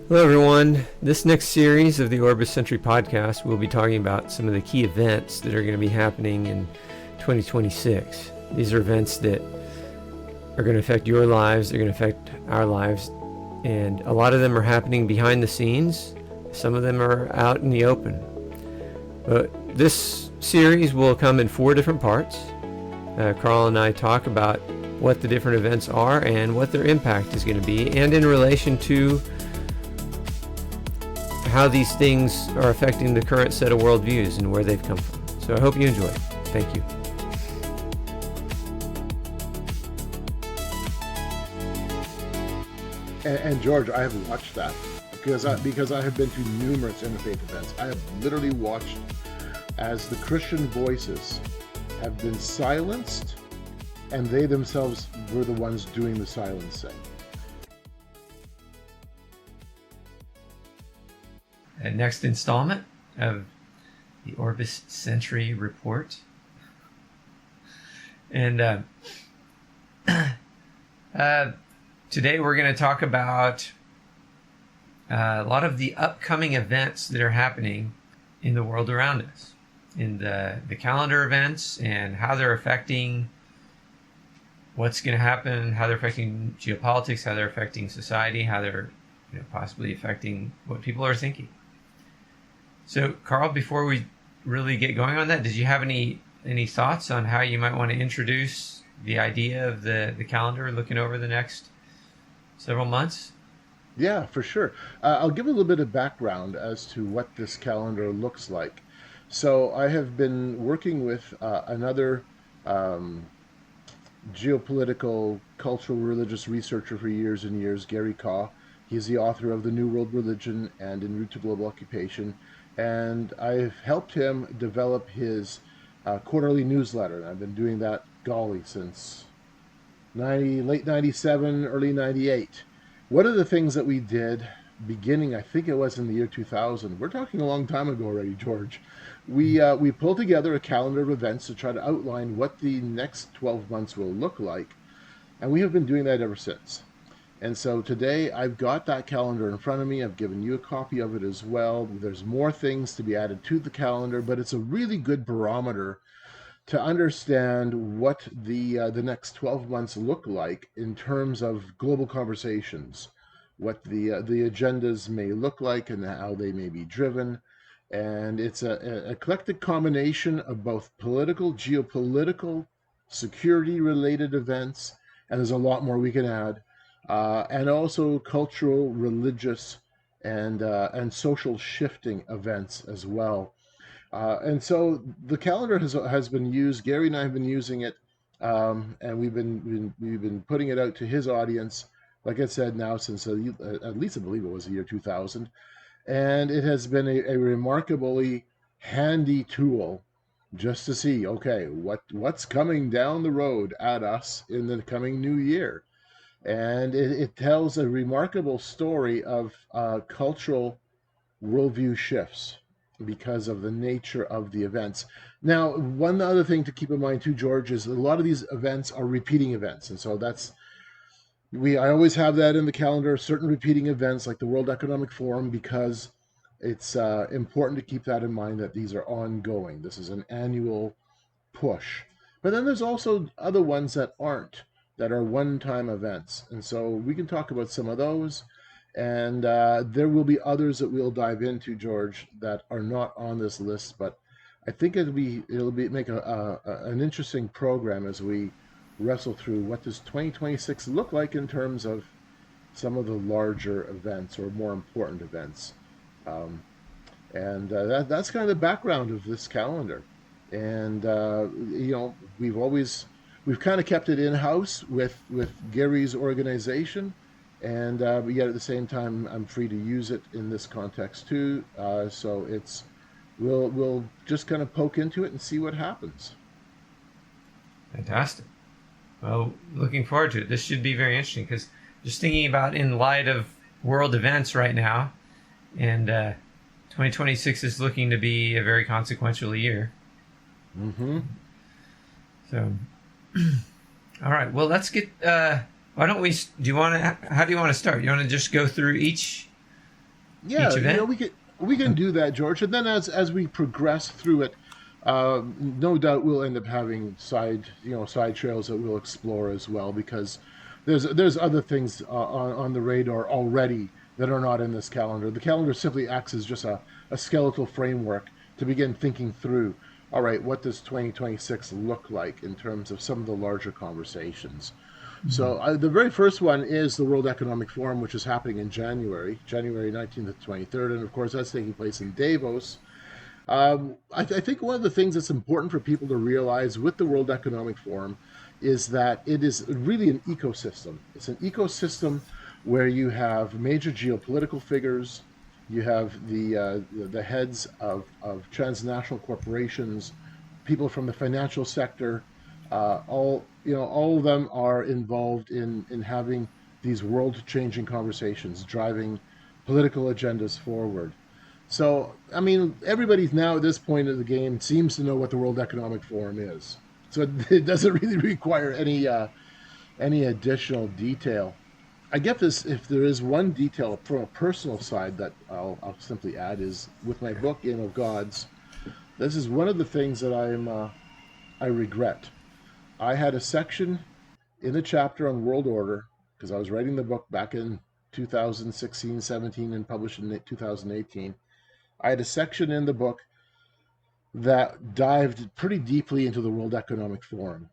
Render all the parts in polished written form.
Hello everyone. This next series of the Orbis Sentry podcast, we'll be talking about some of the key events that are going to be happening in 2026. These are events that are going to affect your lives, they're going to affect our lives, and a lot of them are happening behind the scenes. Some of them are out in the open. But this series will come in 4 different parts. Carl and I talk about what the different events are and what their impact is going to be, and in relation to how these things are affecting the current set of worldviews and where they've come from. So I hope you enjoy it. Thank you. And George, I have watched that because I have been to numerous interfaith events. I have literally watched as the Christian voices have been silenced, and they themselves were the ones doing the silencing. Next installment of the Orbis Sentry Report. And today we're going to talk about a lot of the upcoming events that are happening in the world around us, in the calendar events, and how they're affecting what's going to happen, how they're affecting geopolitics, how they're affecting society, how they're possibly affecting what people are thinking. So, Carl, before we really get going on that, did you have any thoughts on how you might want to introduce the idea of the calendar looking over the next several months? Yeah, for sure. I'll give a little bit of background as to what this calendar looks like. So I have been working with another geopolitical, cultural, religious researcher for years and years, Gary Kaw. He's the author of The New World Religion and En Route to Global Occupation. And I've helped him develop his quarterly newsletter. And I've been doing that, golly, since late 97, early 98. One of the things that we did, beginning, I think it was in the year 2000, we're talking a long time ago already, George, we pulled together a calendar of events to try to outline what the next 12 months will look like. And we have been doing that ever since. And so today I've got that calendar in front of me. I've given you a copy of it as well. There's more things to be added to the calendar, but it's a really good barometer to understand what the next 12 months look like in terms of global conversations, what the agendas may look like and how they may be driven. And it's an eclectic combination of both political, geopolitical, security-related events, and there's a lot more we can add. And also cultural, religious, and social shifting events as well. And so the calendar has been used. Gary and I have been using it, and we've been putting it out to his audience. Like I said, now since at least I believe it was the year 2000, and it has been a remarkably handy tool just to see, okay, what's coming down the road at us in the coming new year. And it tells a remarkable story of cultural worldview shifts because of the nature of the events. Now, one other thing to keep in mind too, George, is a lot of these events are repeating events. And so I always have that in the calendar, certain repeating events like the World Economic Forum, because it's important to keep that in mind that these are ongoing. This is an annual push. But then there's also other ones that aren't, that are one-time events. And so we can talk about some of those. And there will be others that we'll dive into, George, that are not on this list. But I think it'll make an interesting program as we wrestle through what does 2026 look like in terms of some of the larger events or more important events. That's kind of the background of this calendar. And we've kind of kept it in-house with Gary's organization, and but yet at the same time, I'm free to use it in this context too. So we'll just kind of poke into it and see what happens. Fantastic. Well, looking forward to it. This should be very interesting because just thinking about in light of world events right now, and 2026 is looking to be a very consequential year. Mm-hmm. So, all right. Well, let's get. Why don't we? How do you want to start? You want to just go through each Yeah, each event? we can do that, George. And then as we progress through it, no doubt we'll end up having side trails that we'll explore as well, because there's other things on the radar already that are not in this calendar. The calendar simply acts as just a skeletal framework to begin thinking through. All right, what does 2026 look like in terms of some of the larger conversations? Mhm. So the very first one is the World Economic Forum, which is happening in January 19th to 23rd, and of course that's taking place in Davos. I think one of the things that's important for people to realize with the World Economic Forum is that it is really an ecosystem. It's an ecosystem where you have major geopolitical figures, you have the heads of transnational corporations, people from the financial sector, all of them are involved in having these world-changing conversations, driving political agendas forward. So, I mean, everybody's now at this point of the game seems to know what the World Economic Forum is. So it doesn't really require any additional detail. I get this. If there is one detail from a personal side that I'll simply add is with my book Game of Gods. This is one of the things that I regret. I had a section in a chapter on world order because I was writing the book back in 2016, 17, and published in 2018. I had a section in the book that dived pretty deeply into the World Economic Forum.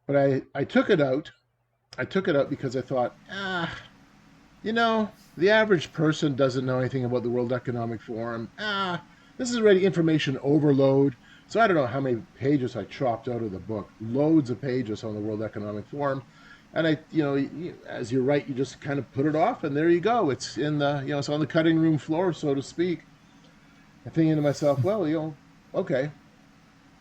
But I took it out. I took it out because I thought, the average person doesn't know anything about the World Economic Forum. This is already information overload. So I don't know how many pages I chopped out of the book. Loads of pages on the World Economic Forum. And as you're right, you just kind of put it off, and there you go. It's it's on the cutting room floor, so to speak. I'm thinking to myself, well, okay,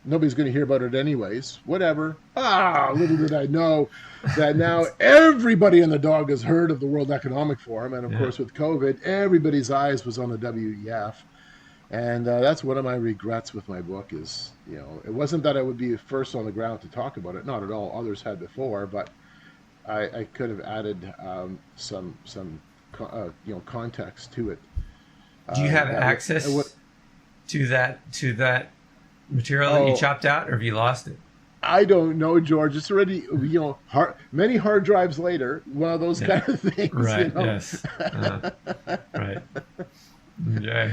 nobody's going to hear about it anyways. Whatever. Little did I know that now everybody and the dog has heard of the World Economic Forum, and of course with COVID, everybody's eyes was on the WEF. And that's one of my regrets with my book is, it wasn't that I would be first on the ground to talk about it. Not at all. Others had before, but I could have added some context to it. Do you have access to that material that you chopped out, or have you lost it? I don't know, George. It's already, many hard drives later. One of those kind of things. Right. Yes. Right. Okay.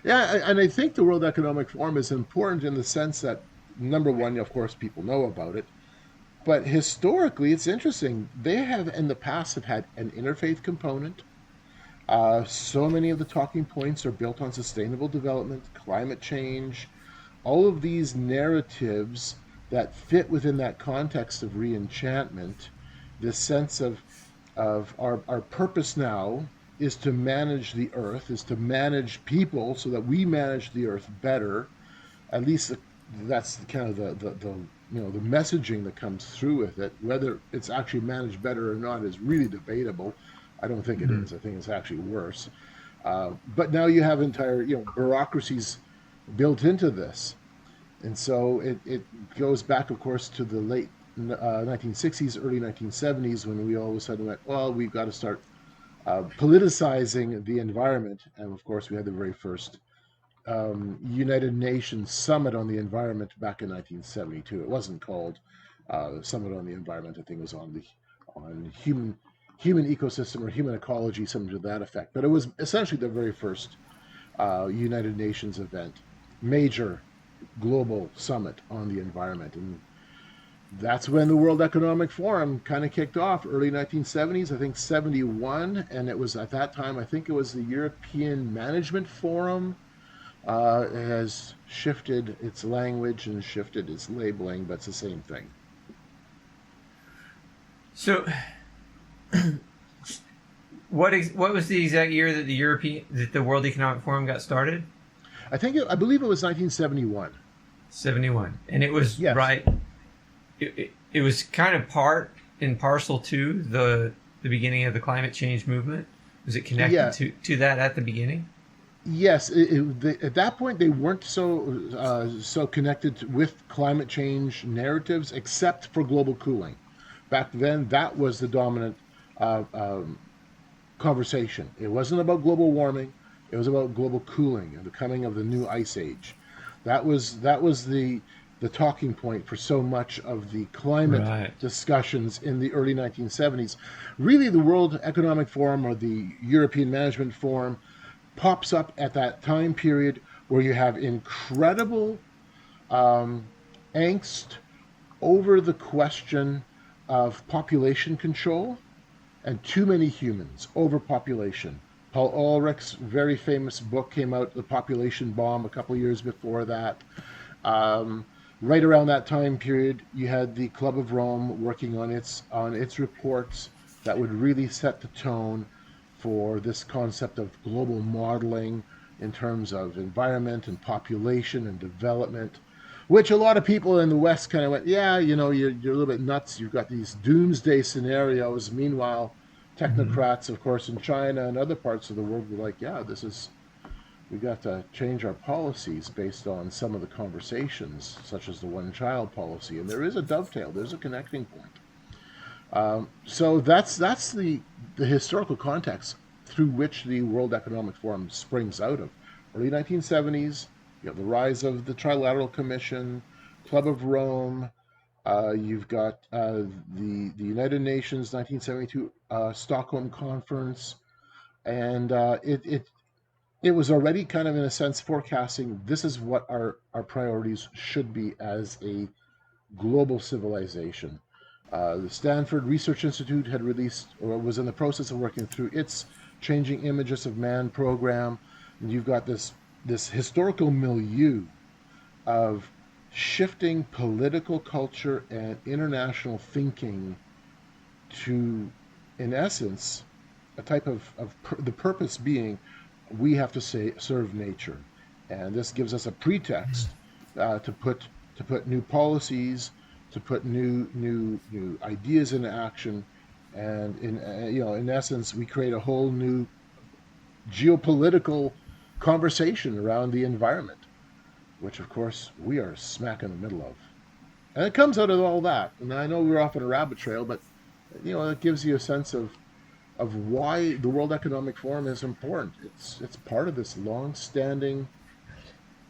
Yeah, and I think the World Economic Forum is important in the sense that, number one, of course, people know about it. But historically, it's interesting. They have, in the past, have had an interfaith component. So many of the talking points are built on sustainable development, climate change, all of these narratives that fit within that context of re-enchantment. This sense of our purpose now is to manage the earth, is to manage people so that we manage the earth better. At least that's kind of the messaging that comes through with it. Whether it's actually managed better or not is really debatable. I don't think it is. I think it's actually worse. But now you have entire bureaucracies built into this, and so it goes back, of course, to the late 1960s, early 1970s, when we all of a sudden went, well, we've got to start politicizing the environment, and of course we had the very first United Nations Summit on the Environment back in 1972. It wasn't called Summit on the Environment. I think it was on human ecosystem or human ecology, something to that effect. But it was essentially the very first United Nations event, major global summit on the environment. And that's when the World Economic Forum kind of kicked off, early 1970s, I think 71. And it was at that time, I think it was the European Management Forum. It has shifted its language and shifted its labeling, but it's the same thing. So, what was the exact year that the World Economic Forum got started? I believe it was 1971. 71, and it was right. It was kind of part and parcel to the beginning of the climate change movement. Was it connected to that at the beginning? Yes, at that point they weren't so connected with climate change narratives, except for global cooling. Back then, that was the dominant conversation. It wasn't about global warming. It was about global cooling and the coming of the new ice age. That was the talking point for so much of the climate Right. discussions in the early 1970s. Really, the World Economic Forum or the European Management Forum pops up at that time period where you have incredible angst over the question of population control and too many humans, overpopulation. Paul Ulrich's very famous book came out, The Population Bomb, a couple of years before that. Right around that time period, you had the Club of Rome working on its reports that would really set the tone for this concept of global modeling in terms of environment and population and development, which a lot of people in the West kind of went, yeah, you're a little bit nuts. You've got these doomsday scenarios. Meanwhile, Mm-hmm. technocrats, of course, in China and other parts of the world were like, yeah, we got to change our policies based on some of the conversations, such as the one-child policy. And there is a dovetail. There's a connecting point. So that's the historical context through which the World Economic Forum springs out of. Early 1970s, you have the rise of the Trilateral Commission, Club of Rome. You've got the United Nations 1972 Stockholm Conference, and it was already kind of in a sense forecasting this is what our priorities should be as a global civilization. The Stanford Research Institute had released, or was in the process of working through its Changing Images of Man program. And you've got this historical milieu of shifting political culture and international thinking to, in essence, a type of the purpose being we have to serve nature. And this gives us a pretext to put new policies, to put new ideas into action, and in essence, we create a whole new geopolitical conversation around the environment, which of course we are smack in the middle of. And it comes out of all that. And I know we're off on a rabbit trail, but it gives you a sense of why the World Economic Forum is important. It's part of this long-standing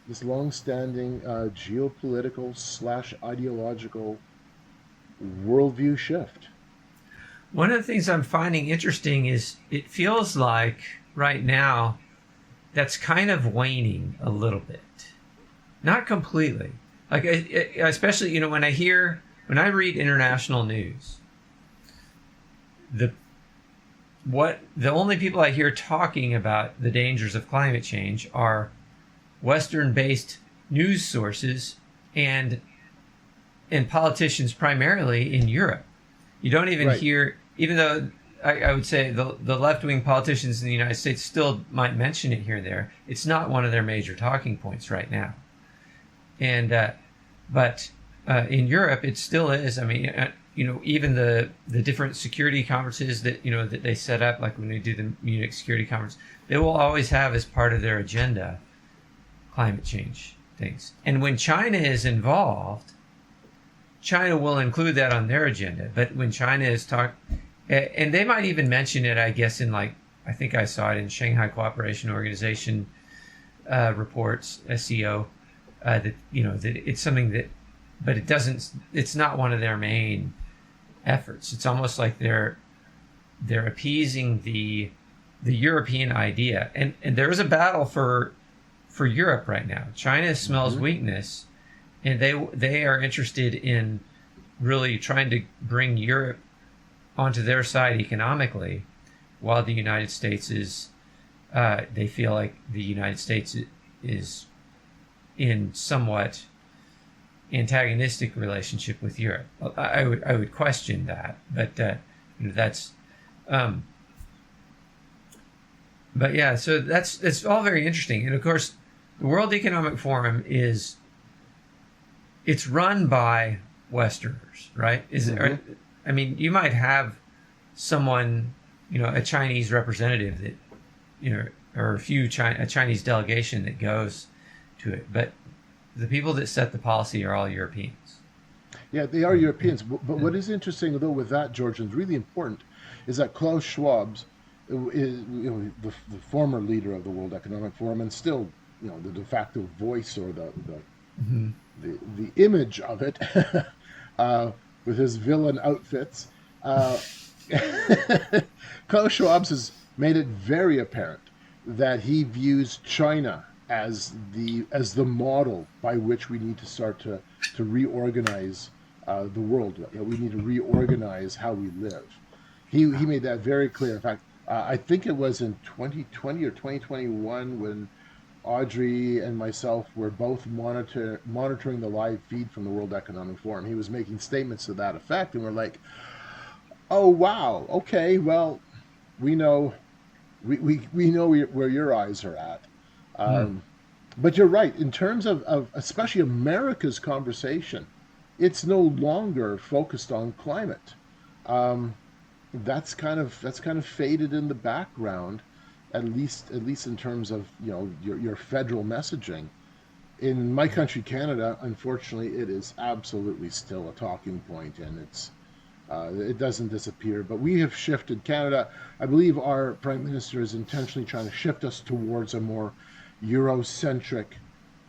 geopolitical / ideological worldview shift. One of the things I'm finding interesting is it feels like right now that's kind of waning a little bit. Not completely. Like, especially, when I read international news, the only people I hear talking about the dangers of climate change are Western-based news sources and politicians primarily in Europe. You don't even Right. hear, even though I would say the left-wing politicians in the United States still might mention it here and there, it's not one of their major talking points right now. And but in Europe, it still is. I mean, even the different security conferences that that they set up, like when we do the Munich Security Conference, they will always have as part of their agenda climate change things. And when China is involved, China will include that on their agenda. But when China is and they might even mention it, I guess, in I think I saw it in Shanghai Cooperation Organization reports, SCO, that that it's something that, but it's not one of their main efforts. It's almost like they're appeasing the European idea, and there is a battle for Europe right now. China smells weakness, and they are interested in really trying to bring Europe onto their side economically, while the United States is they feel like the United States is in somewhat antagonistic relationship with Europe. I would question that, but that's but yeah, so it's all very interesting. And of course, the World Economic Forum it's run by Westerners, right? I mean, you might have someone, a Chinese representative that, or a Chinese delegation that goes to it, but the people that set the policy are all Europeans. Yeah, they are Europeans. But what is interesting, though, with that, George, and really important, is that Klaus Schwab the former leader of the World Economic Forum, and still, the de facto voice, or Hmm. the image of it, with his villain outfits. Uh, Klaus Schwab has made it very apparent that he views China as the model by which we need to start to reorganize the world. That we need to reorganize how we live. He made that very clear. In fact, I think it was in 2020 or 2021 when Audrey and myself were both monitoring the live feed from the World Economic Forum. He was making statements to that effect, and we're like, "Oh wow, okay, well, we know we know where your eyes are at." Mm. Um, but you're right in terms of especially America's conversation. It's no longer focused on climate. Um, that's kind of faded in the background, at least in terms of your federal messaging. In my country, Canada, unfortunately, it is absolutely still a talking point, and it doesn't disappear. But we have shifted Canada. I believe our prime minister is intentionally trying to shift us towards a more Eurocentric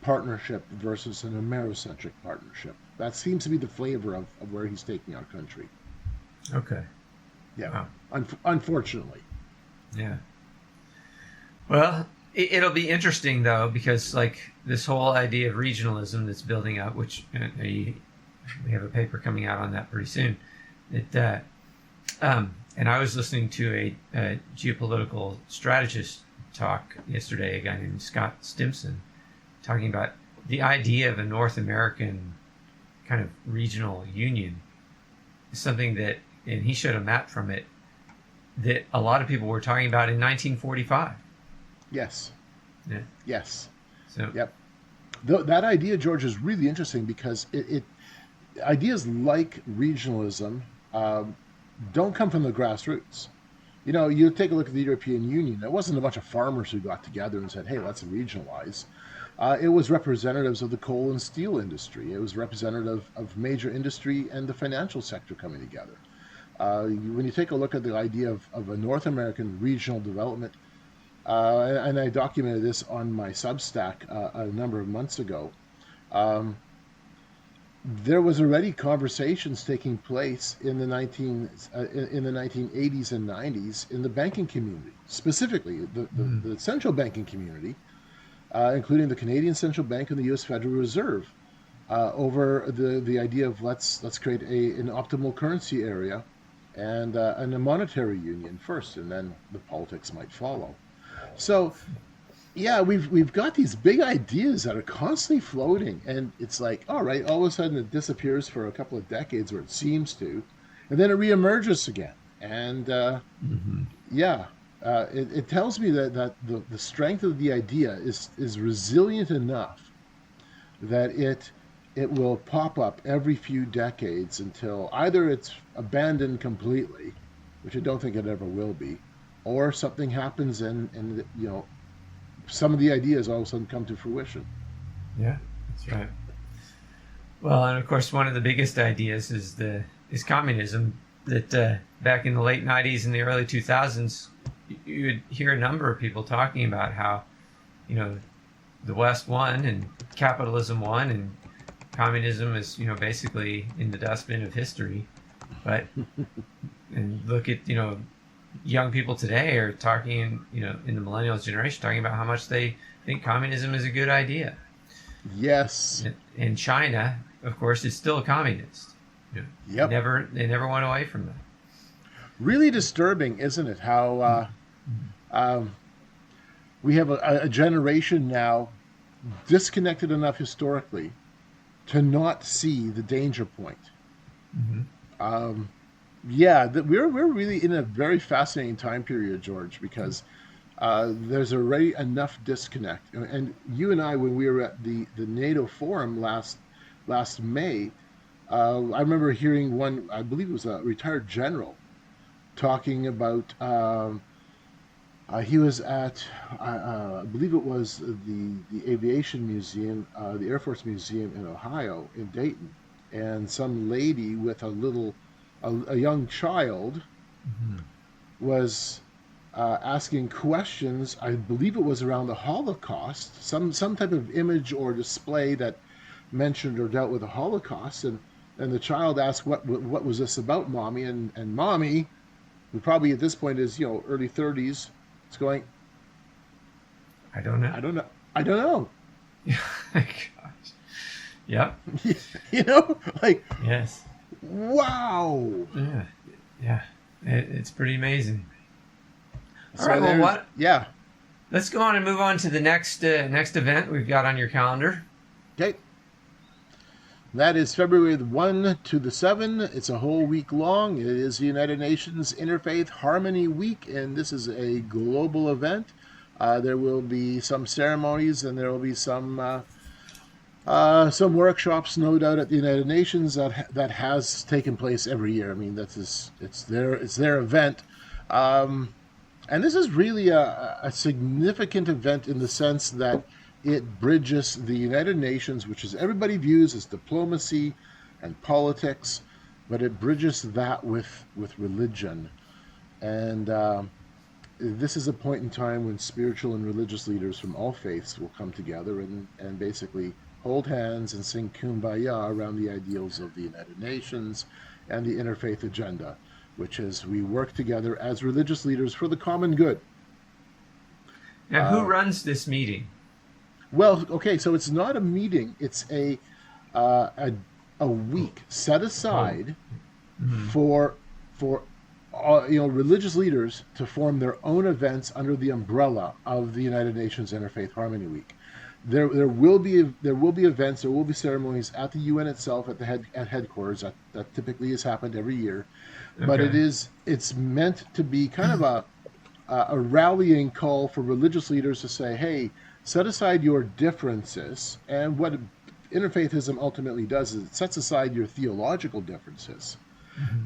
partnership versus an Americentric partnership. That seems to be the flavor of where he's taking our country. Okay. Yeah, Wow. unfortunately. Yeah. Well, it'll be interesting though, because like this whole idea of regionalism that's building up, which we have a paper coming out on that pretty soon. And I was listening to a geopolitical strategist talk yesterday, a guy named Scott Stimson, talking about the idea of a North American kind of regional union is something that, and he showed a map from it, that a lot of people were talking about in 1945. Yes. Yeah. Yes. So. Yep. That idea, George, is really interesting because it ideas like regionalism don't come from the grassroots. You take a look at the European Union. It wasn't a bunch of farmers who got together and said, "Hey, let's regionalize." It was representatives of the coal and steel industry. It was representative of major industry and the financial sector coming together. When you take a look at the idea of a North American regional development, and I documented this on my Substack a number of months ago, there was already conversations taking place in the 1980s and 90s in the banking community, specifically the central banking community, including the Canadian Central Bank and the U.S. Federal Reserve, over the idea of let's create an optimal currency area and a monetary union first, and then the politics might follow. So yeah, we've got these big ideas that are constantly floating, and it's like, all right, all of a sudden it disappears for a couple of decades, or it seems to, and then it reemerges again. And yeah, it tells me that the strength of the idea is resilient enough that it will pop up every few decades until either it's abandoned completely, which I don't think it ever will be, or something happens and some of the ideas all of a sudden come to fruition. Yeah, that's right. Well, and of course, one of the biggest ideas is communism. That back in the late '90s and the early 2000s, you would hear a number of people talking about how, the West won and capitalism won, and communism is, basically in the dustbin of history. But and look at young people today are talking, in the millennials generation, talking about how much they think communism is a good idea. Yes. And China, of course, is still a communist. Yep. They never went away from that. Really disturbing, isn't it? How we have a generation now disconnected enough historically to not see the danger point. Mm-hmm. Yeah, we're really in a very fascinating time period, George, because there's already enough disconnect. And you and I, when we were at the NATO forum last May, I remember hearing one, I believe it was a retired general, talking about, he was at, I believe it was the Aviation Museum, the Air Force Museum in Ohio, in Dayton, and some lady with a young child was asking questions. I believe it was around the Holocaust, some type of image or display that mentioned or dealt with the Holocaust, and the child asked, what was this about, mommy? And mommy, who probably at this point is early 30s, is going, I don't know. I don't know. I don't know. Gosh. Yep. Like, yes. Wow. Yeah. It's pretty amazing. All So right. Well, what? Yeah. Let's go on and move on to the next event we've got on your calendar. Okay. That is February 1 to the 7. It's a whole week long. It is the United Nations Interfaith Harmony Week, and this is a global event. There will be some ceremonies, and there will be some workshops, no doubt, at the United Nations that has taken place every year. I mean, it's their event, and this is really a significant event in the sense that it bridges the United Nations, which is everybody views as diplomacy and politics, but it bridges that with religion, and this is a point in time when spiritual and religious leaders from all faiths will come together and basically hold hands and sing Kumbaya around the ideals of the United Nations and the interfaith agenda, which is we work together as religious leaders for the common good. Now, who runs this meeting? Well, okay, so it's not a meeting; it's a week set aside for religious leaders to form their own events under the umbrella of the United Nations Interfaith Harmony Week. There will be events, there will be ceremonies at the UN itself at headquarters. That typically has happened every year, but it's meant to be kind of a rallying call for religious leaders to say, hey, set aside your differences, and what interfaithism ultimately does is it sets aside your theological differences,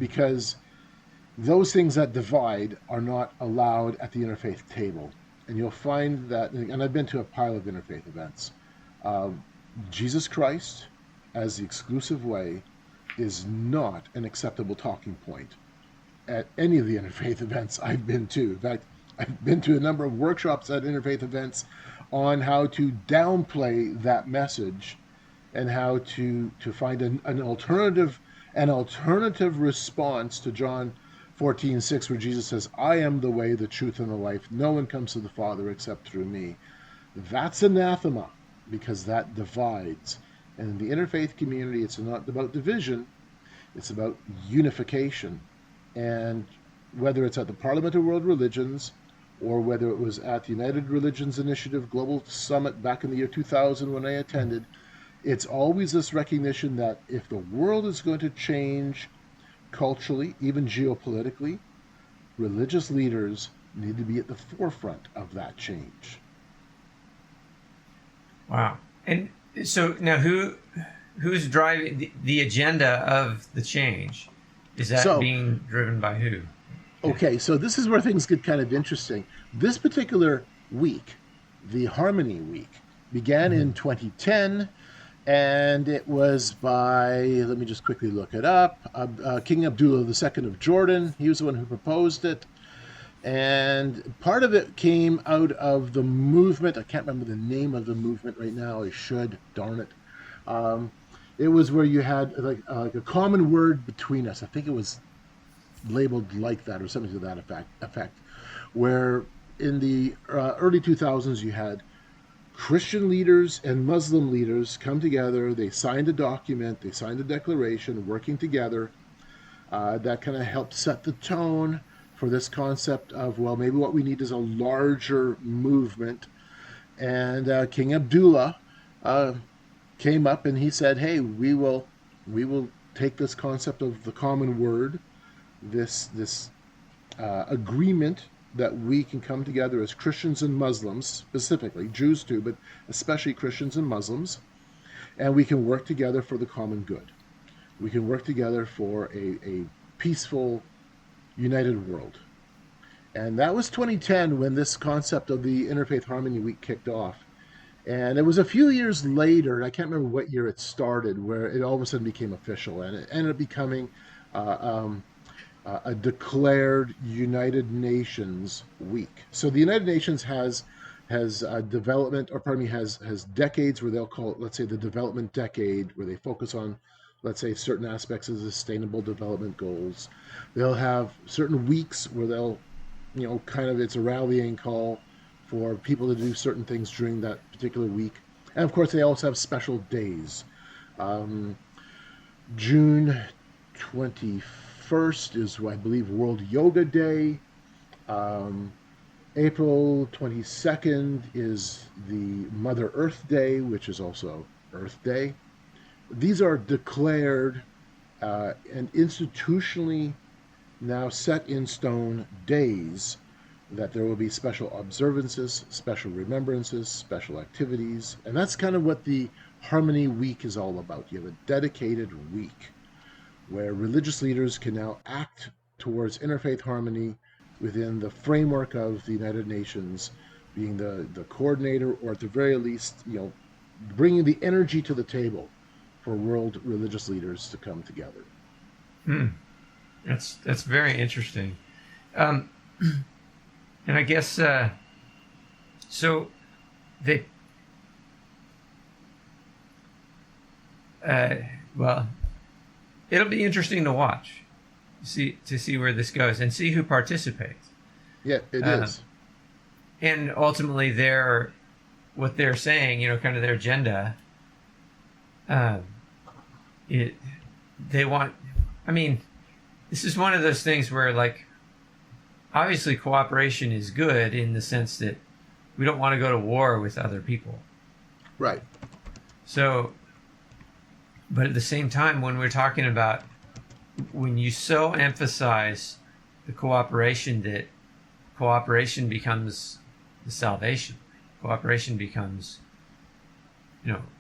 because those things that divide are not allowed at the interfaith table. And you'll find that, and I've been to a pile of interfaith events, Jesus Christ as the exclusive way is not an acceptable talking point at any of the interfaith events I've been to. In fact, I've been to a number of workshops at interfaith events on how to downplay that message and how to find an alternative response to John 14:6, where Jesus says, I am the way, the truth, and the life. No one comes to the Father except through me. That's anathema, because that divides. And in the interfaith community, it's not about division, it's about unification. And whether it's at the Parliament of World Religions, or whether it was at the United Religions Initiative Global Summit back in the year 2000 when I attended, it's always this recognition that if the world is going to change culturally, even geopolitically, religious leaders need to be at the forefront of that change. Wow. And so now who's driving the agenda of the change? Is that being driven by who? Okay, so this is where things get kind of interesting. This particular week, the Harmony Week, began in 2010, and it was by, let me just quickly look it up, King Abdullah II of Jordan. He was the one who proposed it. And part of it came out of the movement. I can't remember the name of the movement right now. I should, darn it. It was where you had like a common word between us. I think it was labeled like that or something to that effect, where in the early 2000s you had Christian leaders and Muslim leaders come together. They signed a document, they signed a declaration working together that kind of helped set the tone for this concept of, well, maybe what we need is a larger movement. And King Abdullah came up and he said, hey, we will take this concept of the common word, this agreement that we can come together as Christians and Muslims, specifically Jews too, but especially Christians and Muslims, and we can work together for the common good. We can work together for a peaceful, united world. And that was 2010 when this concept of the Interfaith Harmony Week kicked off. And it was a few years later, I can't remember what year it started, where it all of a sudden became official, and it ended up becoming a declared United Nations week. So the United Nations has development, or pardon me, has decades where they'll call it, let's say, the development decade, where they focus on, let's say, certain aspects of the sustainable development goals. They'll have certain weeks where they'll, kind of, it's a rallying call for people to do certain things during that particular week. And of course, they also have special days. Um, June 21st is, I believe, World Yoga Day. Um, April 22nd is the Mother Earth Day, which is also Earth Day. These are declared and institutionally now set in stone days that there will be special observances, special remembrances, special activities. And that's kind of what the Harmony Week is all about. You have a dedicated week where religious leaders can now act towards interfaith harmony within the framework of the United Nations, being the coordinator, or at the very least, bringing the energy to the table for world religious leaders to come together. That's very interesting. And I guess, so they, well, it'll be interesting to watch, to see where this goes and see who participates. Yeah, it is. And ultimately, what they're saying, kind of their agenda. They want. I mean, this is one of those things where, like, obviously, cooperation is good in the sense that we don't want to go to war with other people. Right. So, but at the same time, when we're talking about, when you so emphasize the cooperation, that cooperation becomes the salvation. Cooperation becomes,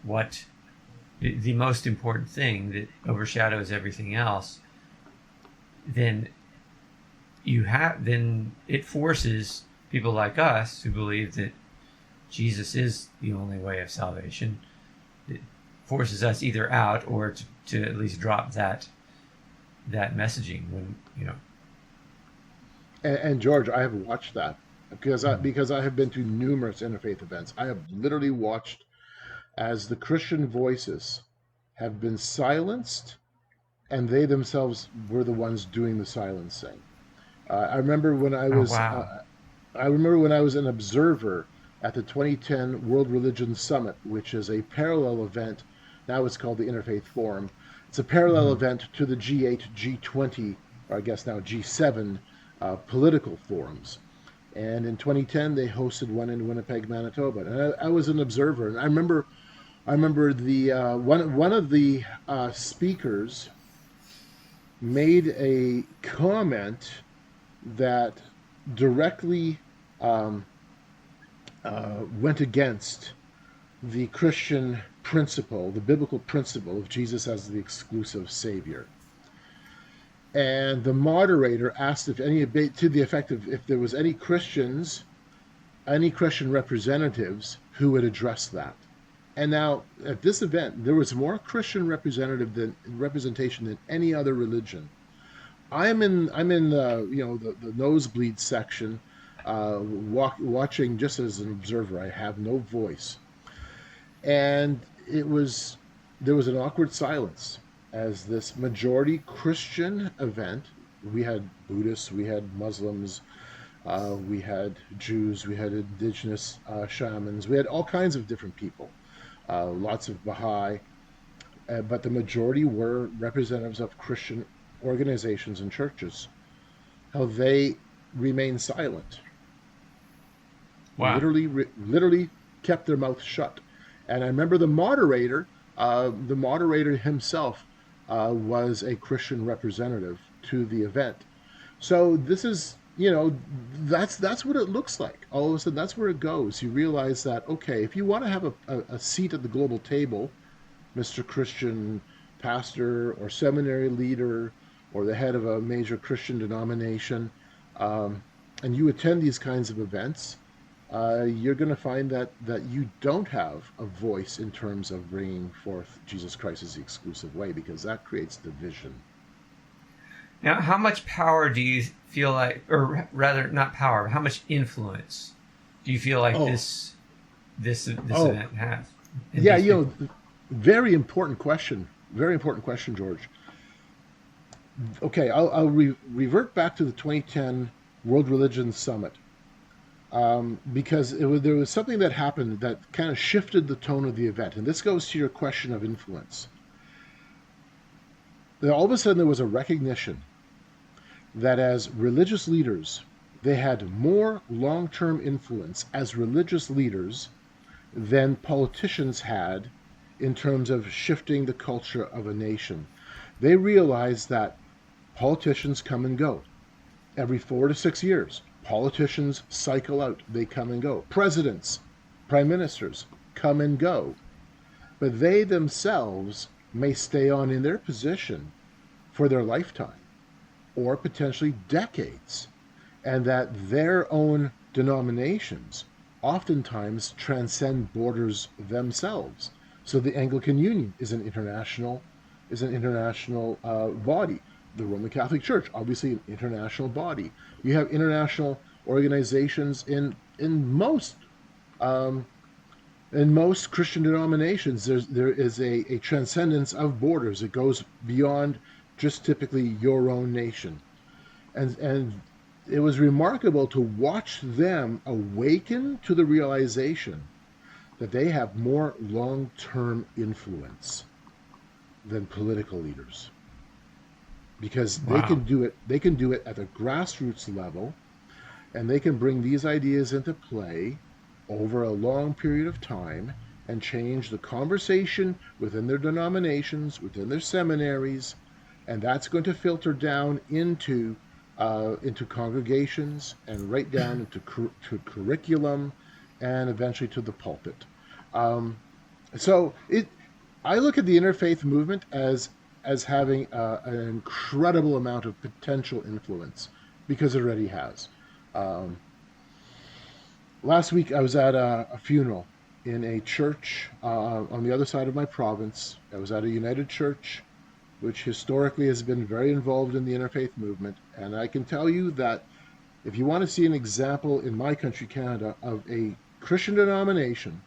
what the most important thing that overshadows everything else. Then it forces people like us who believe that Jesus is the only way of salvation. It forces us either out or to at least drop that messaging when. And George, I have watched that because I have been to numerous interfaith events. I have literally watched as the Christian voices have been silenced, and they themselves were the ones doing the silencing. I remember when I was an observer at the 2010 World Religion Summit, which is a parallel event. Now it's called the Interfaith Forum. It's a parallel event to the G8, G20, or I guess now G7 political forums. And in 2010, they hosted one in Winnipeg, Manitoba. And I was an observer, and I remember the one of the speakers made a comment that directly went against the Christian principle, the biblical principle of Jesus as the exclusive Savior. And the moderator asked if to the effect of if there was any Christian representatives who would address that. And now at this event, there was more Christian representation than any other religion. I'm in the nosebleed section, watching just as an observer. I have no voice, and there was an awkward silence as this majority Christian event. We had Buddhists, we had Muslims, we had Jews, we had indigenous shamans, we had all kinds of different people, lots of Baha'i, but the majority were representatives of Christian organizations and churches. How they remained silent. Wow. Literally kept their mouth shut. And I remember the moderator himself was a Christian representative to the event. So this is, that's what it looks like. All of a sudden, that's where it goes. You realize that, okay, if you want to have a seat at the global table, Mr. Christian pastor or seminary leader or the head of a major Christian denomination, and you attend these kinds of events, you're going to find that you don't have a voice in terms of bringing forth Jesus Christ as the exclusive way, because that creates division. Now, how much power do you feel like, or rather, not power, how much influence do you feel like this event has? Yeah, very important question. Very important question, George. Okay, I'll revert back to the 2010 World Religions Summit because there was something that happened that kind of shifted the tone of the event. And this goes to your question of influence. All of a sudden, there was a recognition that as religious leaders, they had more long-term influence as religious leaders than politicians had in terms of shifting the culture of a nation. They realized that politicians come and go. Every 4 to 6 years, politicians cycle out. They come and go. Presidents, prime ministers come and go. But they themselves may stay on in their position for their lifetime or potentially decades, and that their own denominations oftentimes transcend borders themselves. So the Anglican Union is an international body. The Roman Catholic Church, obviously an international body. You have international organizations in most Christian denominations. There is a transcendence of borders. It goes beyond just typically your own nation, and it was remarkable to watch them awaken to the realization that they have more long-term influence than political leaders, because they can do it. They can do it at the grassroots level, and they can bring these ideas into play over a long period of time and change the conversation within their denominations, within their seminaries, and that's going to filter down into congregations and right down into curriculum, and eventually to the pulpit. So I look at the interfaith movement as having an incredible amount of potential influence, because it already has. Last week I was at a funeral in a church on the other side of my province. I was at a United Church, which historically has been very involved in the interfaith movement. And I can tell you that if you want to see an example in my country, Canada, of a Christian denomination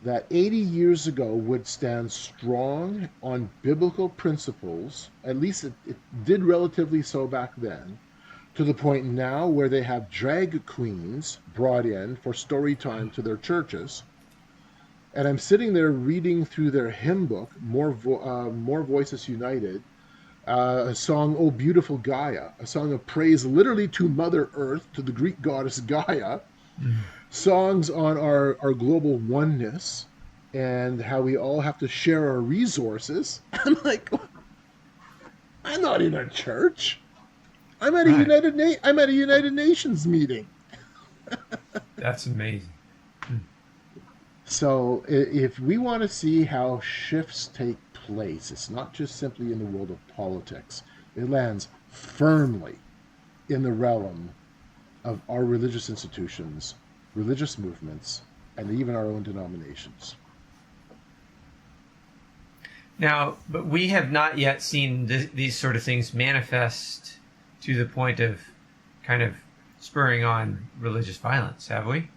that 80 years ago would stand strong on biblical principles, at least it did relatively so back then, to the point now where they have drag queens brought in for story time to their churches. And I'm sitting there reading through their hymn book, More Voices United, a song, "Oh Beautiful Gaia," a song of praise literally to Mother Earth, to the Greek goddess Gaia, songs on our global oneness and how we all have to share our resources. I'm like, I'm not in a church. I'm at a United Nations meeting. That's amazing. So if we want to see how shifts take place, it's not just simply in the world of politics. It lands firmly in the realm of our religious institutions, religious movements, and even our own denominations. Now, but we have not yet seen these sort of things manifest to the point of kind of spurring on religious violence, have we?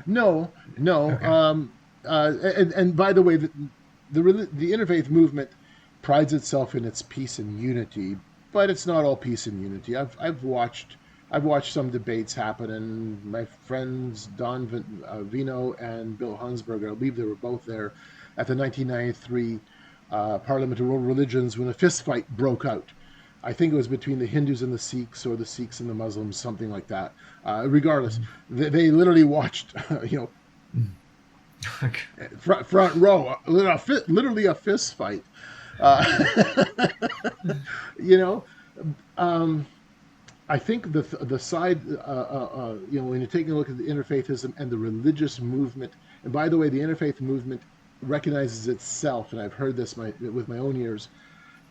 No. Okay. And by the way, the interfaith movement prides itself in its peace and unity, but it's not all peace and unity. I've watched some debates happen, and my friends Don Vino and Bill Hunsberger, I believe they were both there at the 1993 Parliament of World Religions when a fist fight broke out. I think it was between the Hindus and the Sikhs, or the Sikhs and the Muslims, something like that. Regardless, they literally watched, front row, literally a fist fight. I think the side, when you're taking a look at the interfaithism and the religious movement, and by the way, the interfaith movement recognizes itself, and I've heard this with my own ears,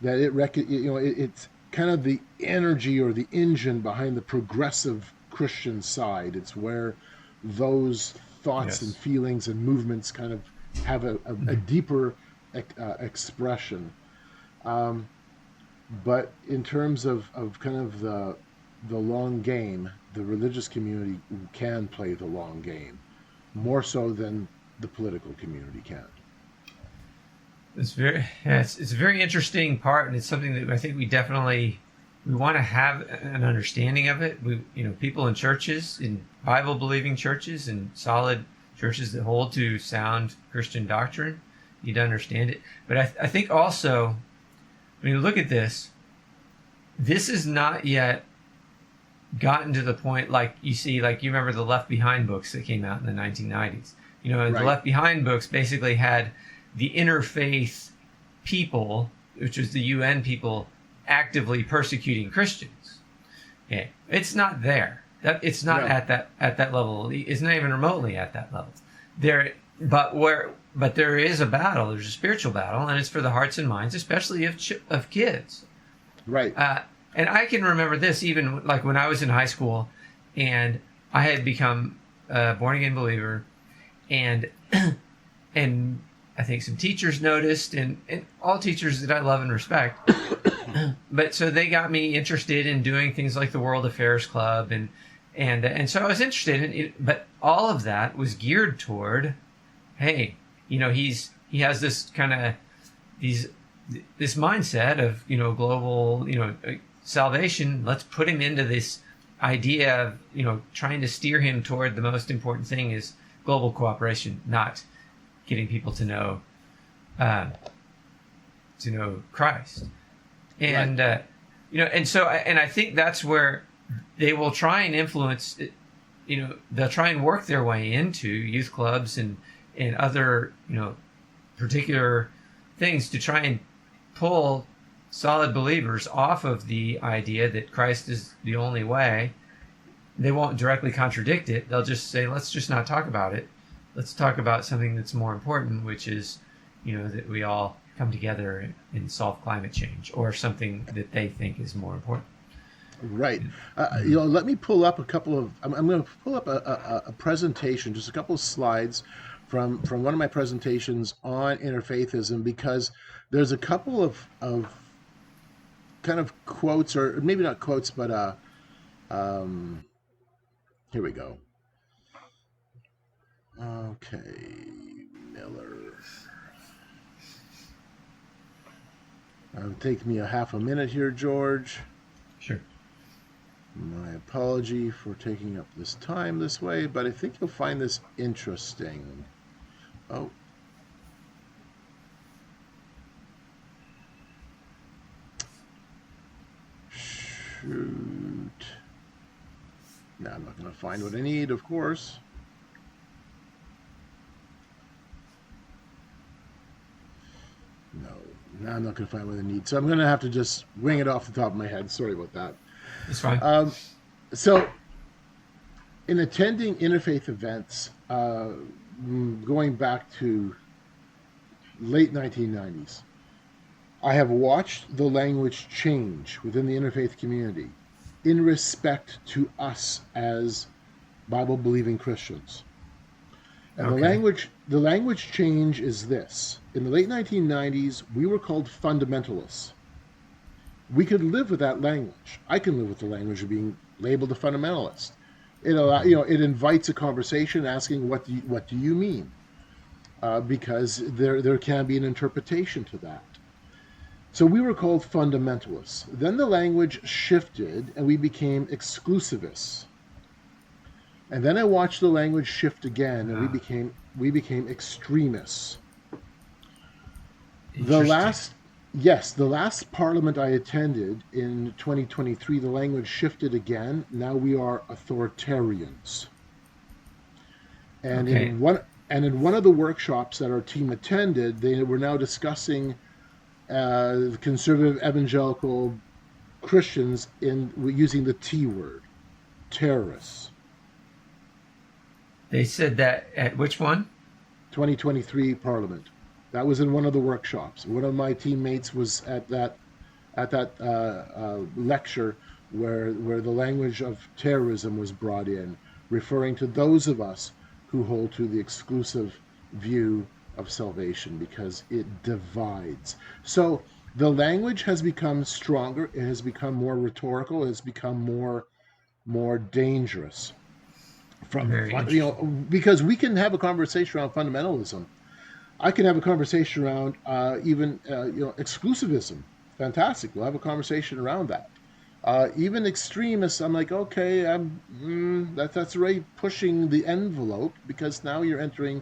that it's kind of the energy or the engine behind the progressive Christian side. It's where those thoughts and feelings and movements kind of have a deeper expression. But in terms of kind of the long game, the religious community can play the long game more so than the political community can. It's a very interesting part, and it's something that I think we want to have an understanding of it. People in churches, in Bible believing churches, and solid churches that hold to sound Christian doctrine, need to understand it. But I think also, when you look at this is not yet gotten to the point like you see, like you remember the Left Behind books that came out in the 1990s. Right. The Left Behind books basically had the interfaith people, which was the UN people, actively persecuting Christians. Okay. It's not there. It's not at that level. It's not even remotely at that level. But there is a battle. There's a spiritual battle, and it's for the hearts and minds, especially of kids. Right. And I can remember this even like when I was in high school, and I had become a born again believer, and I think some teachers noticed, and all teachers that I love and respect. But so they got me interested in doing things like the World Affairs Club, and so I was interested in it. But all of that was geared toward, hey, he has this kind of this mindset of global salvation. Let's put him into this idea of trying to steer him toward the most important thing is global cooperation, not getting people to know Christ. And right. And I think that's where they will try and influence. They'll try and work their way into youth clubs and other particular things to try and pull solid believers off of the idea that Christ is the only way. They won't directly contradict it. They'll just say, let's just not talk about it. Let's talk about something that's more important, which is, that we all come together and solve climate change, or something that they think is more important. Right. Let me pull up a couple of. I'm going to pull up a presentation, just a couple of slides from one of my presentations on interfaithism, because there's a couple of kind of quotes, or maybe not quotes, but here we go. Okay, Miller. It'll take me a half a minute here, George. Sure. My apology for taking up this time this way, but I think you'll find this interesting. Oh. Shoot. Now I'm not going to find what I need, of course. No, now I'm not going to find what I need. So I'm going to have to just wing it off the top of my head. Sorry about that. It's fine. So in attending interfaith events, going back to late 1990s, I have watched the language change within the interfaith community in respect to us as Bible-believing Christians. And Okay. the language change is this. In the late 1990s, we were called fundamentalists. We could live with that language. I can live with the language of being labeled a fundamentalist. It invites a conversation asking, what do you mean? Because there can be an interpretation to that. So we were called fundamentalists. Then the language shifted and we became exclusivists. And then I watched the language shift again, and we became extremists. The last parliament I attended in 2023, the language shifted again. Now we are authoritarians. And in one of the workshops that our team attended, they were now discussing conservative evangelical Christians using the T word, terrorists. They said that at which one? 2023 Parliament. That was in one of the workshops. One of my teammates was at that lecture where the language of terrorism was brought in, referring to those of us who hold to the exclusive view of salvation because it divides. So the language has become stronger. It has become more rhetorical. It has become more dangerous. Very interesting. Because we can have a conversation around fundamentalism. I can have a conversation around even exclusivism. Fantastic. We'll have a conversation around that. Even extremists, I'm like, okay, that's already pushing the envelope, because now you're entering,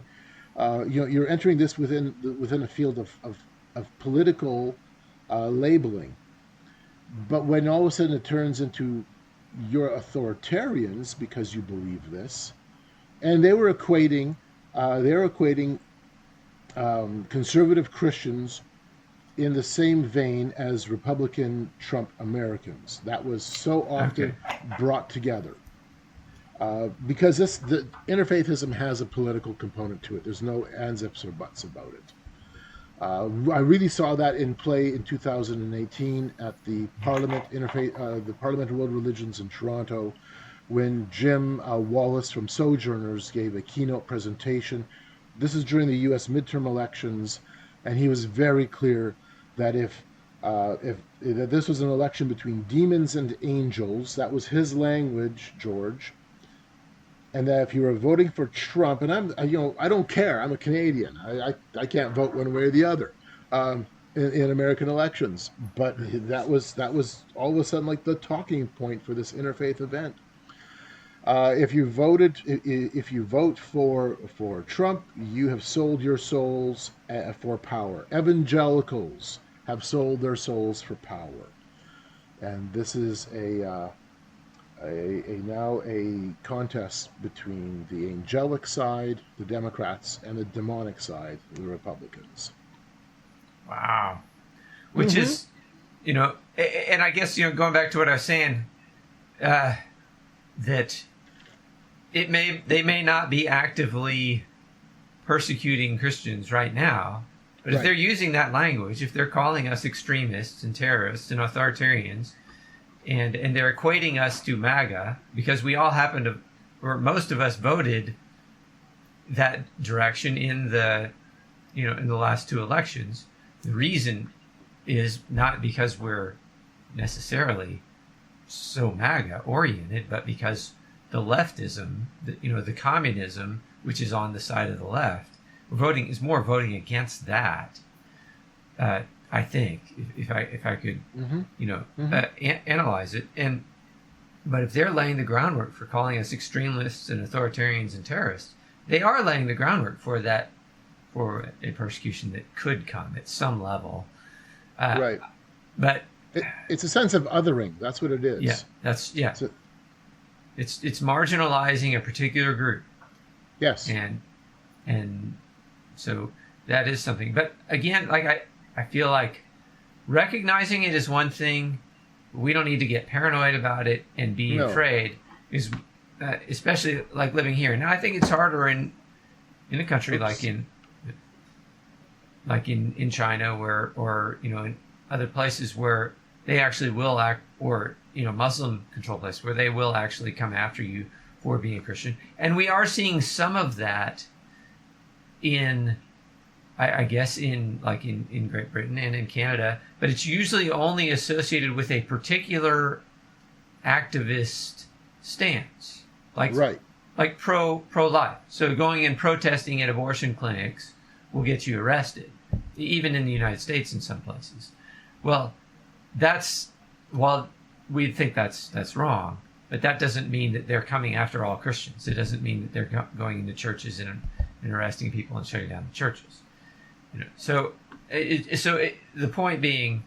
you're entering this within a field of political labeling. But when all of a sudden it turns into you're authoritarians because you believe this, and they're equating conservative Christians in the same vein as Republican Trump Americans. That was so often brought together. Because the interfaithism has a political component to it. There's no ands, ifs, or buts about it. I really saw that in play in 2018 at the the Parliament of World Religions in Toronto, when Jim Wallace from Sojourners gave a keynote presentation. This is during the U.S. midterm elections, and he was very clear that if that this was an election between demons and angels, that was his language, George, and that if you were voting for Trump, and I don't care, I'm a Canadian, I can't vote one way or the other in American elections, but that was all of a sudden like the talking point for this interfaith event. If you vote for Trump, you have sold your souls for power. Evangelicals have sold their souls for power, and this is now a contest between the angelic side, the Democrats, and the demonic side, the Republicans. Wow. Which is, and I guess, going back to what I was saying, that they may not be actively persecuting Christians right now, but if they're using that language, if they're calling us extremists and terrorists and authoritarians, and they're equating us to MAGA, because we all happen to, or most of us voted that direction in the last two elections. The reason is not because we're necessarily so MAGA oriented, but because the leftism, the communism, which is on the side of the left, is more voting against that. I think, if I could, analyze it, but if they're laying the groundwork for calling us extremists and authoritarians and terrorists, they are laying the groundwork for a persecution that could come at some level. Right. But it's a sense of othering. That's what it is. Yeah. It's marginalizing a particular group. Yes. And so that is something. But again, like I feel like recognizing it is one thing. We don't need to get paranoid about it and be afraid, is especially like living here. Now I think it's harder in a country like in China, or in other places where they actually will act, or Muslim controlled places where they will actually come after you for being a Christian. And we are seeing some of that in Great Britain and in Canada, but it's usually only associated with a particular activist stance, like pro-life. So going and protesting at abortion clinics will get you arrested, even in the United States in some places. Well, while we think that's wrong, but that doesn't mean that they're coming after all Christians. It doesn't mean that they're going into churches and arresting people and shutting down the churches. The point being,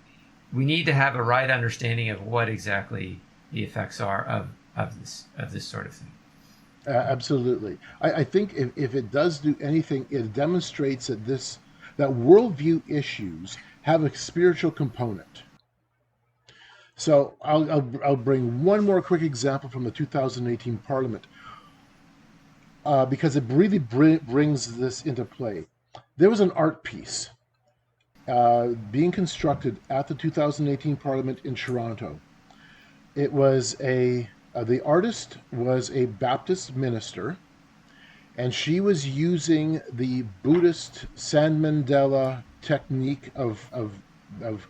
we need to have a right understanding of what exactly the effects are of this sort of thing. Absolutely. I think if it does do anything, it demonstrates that worldview issues have a spiritual component. So I'll bring one more quick example from the 2018 Parliament, because it really brings this into play. There was an art piece being constructed at the 2018 Parliament in Toronto. It was the artist was a Baptist minister, and she was using the Buddhist San Mandela technique of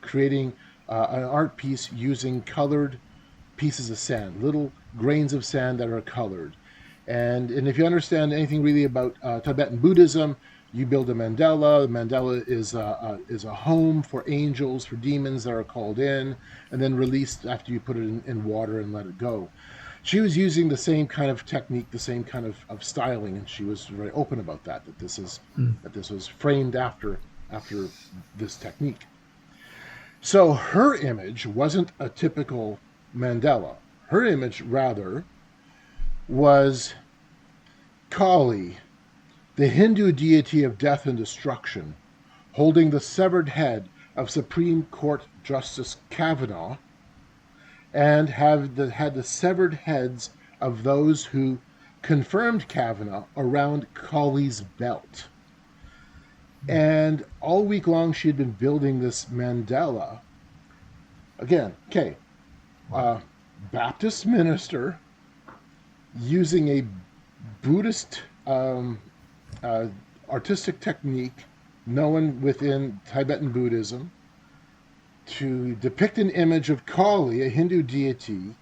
creating an art piece using colored pieces of sand, little grains of sand that are colored. And if you understand anything really about Tibetan Buddhism, you build a mandala. The mandala is a home for angels, for demons that are called in, and then released after you put it in water and let it go. She was using the same kind of technique, the same kind of styling, and she was very open about that this was framed after this technique. So her image wasn't a typical mandala. Her image, rather, was Kali, the Hindu deity of death and destruction, holding the severed head of Supreme Court Justice Kavanaugh, and had the severed heads of those who confirmed Kavanaugh around Kali's belt. And all week long she had been building this mandala. Again, okay, Baptist minister using a Buddhist artistic technique known within Tibetan Buddhism to depict an image of Kali, a Hindu deity,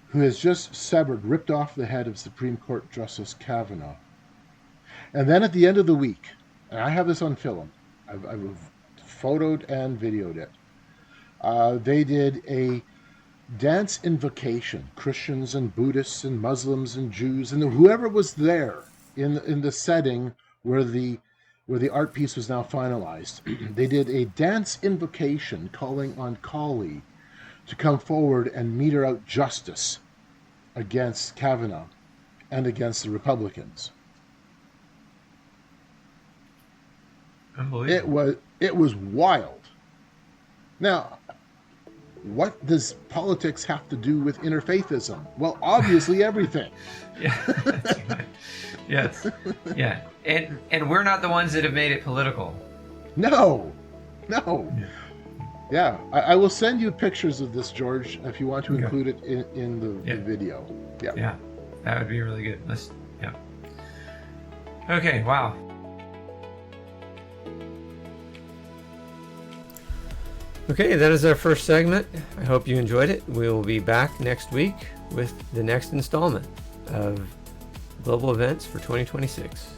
who has just ripped off the head of Supreme Court Justice Kavanaugh. And then at the end of the week, and I have this on film, I've photoed and videoed it, they did a dance invocation. Christians and Buddhists and Muslims and Jews and whoever was there in the setting where the art piece was now finalized, they did a dance invocation calling on Kali to come forward and meter out justice against Kavanaugh and against the Republicans. Unbelievable. It was wild. Now, what does politics have to do with interfaithism? Well, obviously everything. Yeah, that's right. Yes. Yeah. And we're not the ones that have made it political. No. Yeah. I will send you pictures of this, George, if you want to include it in the video. Yeah. Yeah. That would be really good. Yeah. Okay, wow. Okay, that is our first segment. I hope you enjoyed it. We will be back next week with the next installment of Global Events for 2026.